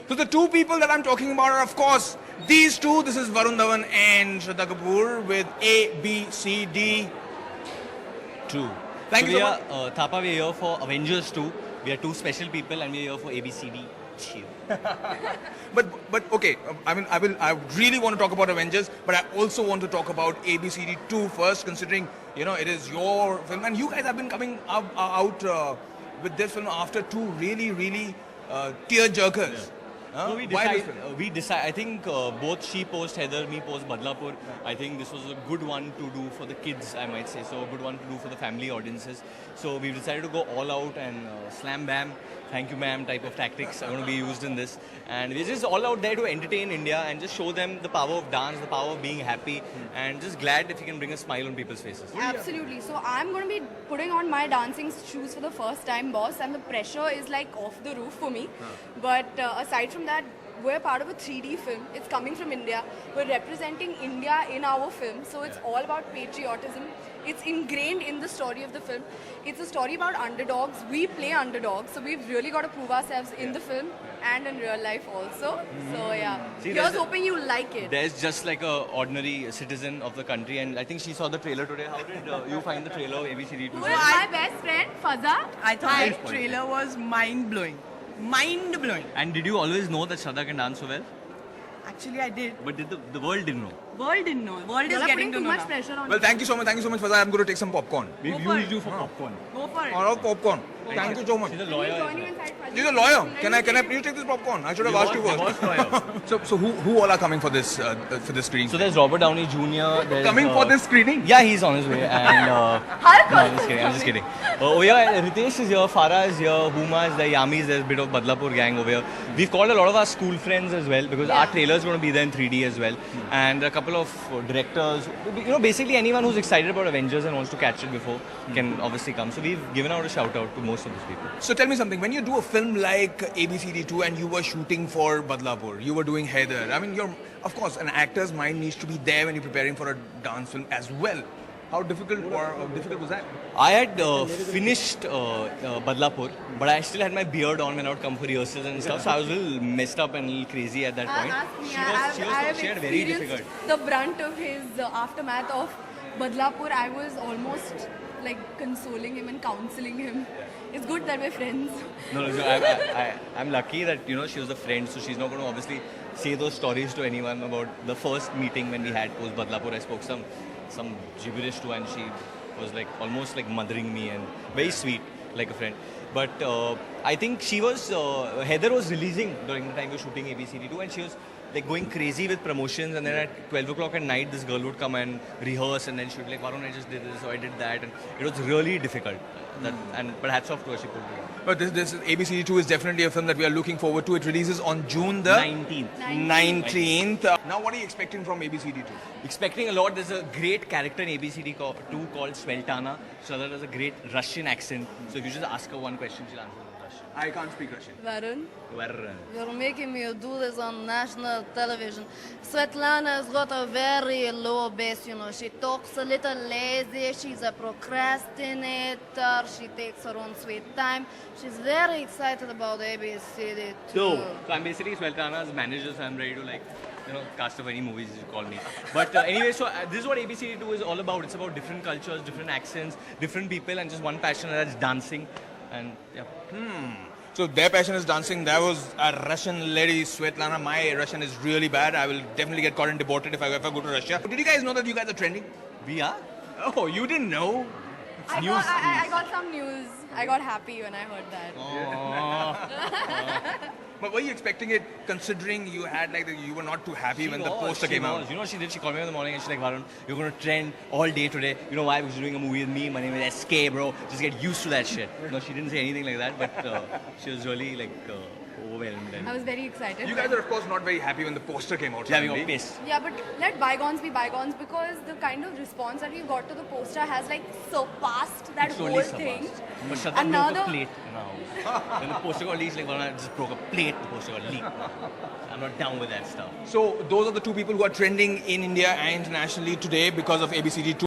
So the two people that I'm talking about are, of course, these two. This is Varun Dhawan and Shraddha Kapoor with A, B, C, D. 2. Thank so you we so are, Thapa, we are here for Avengers 2. We are two special people and we are here for ABCD 2. But okay, I really want to talk about Avengers, but I also want to talk about ABCD 2 first, considering it is your film, and you guys have been coming out with this film after two really tear jerkers. So Why this film? we decide. I think both she post Heather, me post Badlapur. I think this was a good one to do for the kids, I might say. So a good one to do for the family audiences. So we decided to go all out and slam bam, thank you ma'am type of tactics are going to be used in this. And we're just all out there to entertain India and just show them the power of dance, the power of being happy, and just glad if you can bring a smile on people's faces. Absolutely. So I'm going to be putting on my dancing shoes for the first time, boss, and the pressure is like off the roof for me. But aside from that, we're part of a 3D film. It's coming from India. We're representing India in our film. So it's all about patriotism. It's ingrained in the story of the film. It's a story about underdogs. We play underdogs. So we've really got to prove ourselves in the film and in real life also. So yeah. See, Here's hoping you like it. There's just like a ordinary citizen of the country, and I think she saw the trailer today. How did you find the trailer of ABCD 2? Who is my best friend, Fazza? I thought Hi. the trailer was mind-blowing. Mind-blowing. And did you always know that Shraddha can dance so well? Actually, I did. But did the world didn't know? World didn't know. World You're is getting putting to too know much now. pressure on Well, you. thank you so much, Fazal. I'm going to take some popcorn. We've for used it. you for popcorn. Go for it. Or of popcorn. Thank you so much. She's a Can lawyer. we as join you well. inside, Fazza? You're a lawyer. Let Can me I take please take this popcorn? I should have asked you Divorce first. lawyer. So who all are coming for this screening? So there's Robert Downey Jr. There's, Coming for this screening? Yeah, he's on his way. And Hulk no, I'm also just kidding. I'm just coming. kidding. Oh yeah, Ritesh is here, Farah is here, Huma is there, Yami is there, there's a bit of Badlapur gang over here. We've called a lot of our school friends as well because our trailer is going to be there in 3D as well, and a couple of directors. Basically anyone who's excited about Avengers and wants to catch it before can obviously come. So we've given out a shout out to most of these people. So tell me something. When you do a film like ABCD2 and you were shooting for Badlapur, you were doing Heather. I mean, of course, an actor's mind needs to be there when you're preparing for a dance film as well. How difficult was that? I had finished Badlapur, but I still had my beard on when I would come for rehearsals and stuff, so I was a little messed up and a little crazy at that point. Ask me. She had very difficult. The brunt of his aftermath of Badlapur. I was almost like consoling him and counseling him. It's good that we're friends. No, I'm lucky that she was a friend, so she's not going to obviously say those stories to anyone about the first meeting when we had post Badlapur. I spoke some gibberish to her, and she was like almost like mothering me and very sweet, like a friend. But I think she was Heather was releasing during the time we were shooting ABCD2, and she was like going crazy with promotions, and then at 12 o'clock at night this girl would come and rehearse, and then she would be like, Varun, I just did this, or I did that, and it was really difficult. But hats off to her, she pulled it off. But this ABCD2 is definitely a film that we are looking forward to. It releases on June the 19th. Now what are you expecting from ABCD2? Expecting a lot. There's a great character in ABCD2 called Sveltana. Shraddha does a great Russian accent. So if you just ask her one question, she'll answer in Russian. I can't speak Russian. Varun, Varun. You're making me do this on national television. Svetlana has got a very low base, She talks a little lazy. She's a procrastinator. She takes her own sweet time. She's very excited about ABCD too. So I'm basically Sveltana's manager, so I'm ready to cast her for any movies you call me. But anyway, so this is what ABCD2 is all about. It's about different cultures, different accents, different people, and just one passion, and that's dancing. And yeah. So their passion is dancing. There was a Russian lady, Svetlana. My Russian is really bad. I will definitely get caught and deported if I go to Russia. Did you guys know that you guys are trending? We are? Oh, you didn't know? I got some news. I got happy when I heard that. But were you expecting it, considering you had you were not too happy when the poster came out? You know what she did? She called me in the morning and she's like, Varun, you're going to trend all day today. You know why? Because you're doing a movie with me. My name is SK, bro. Just get used to that shit. No, she didn't say anything like that, but she was really overwhelmed. I was very excited. You guys are of course not very happy when the poster came out. Yeah, we suddenly. got pissed. Yeah, but let bygones be bygones, because the kind of response that we got to the poster has surpassed that It's whole only thing. surpassed. But Shraddha broke a plate in our house. When the poster got leaked, Varun, I just broke a plate, the poster got leaked. I'm not down with that stuff. So those are the two people who are trending in India and internationally today because of ABCD2.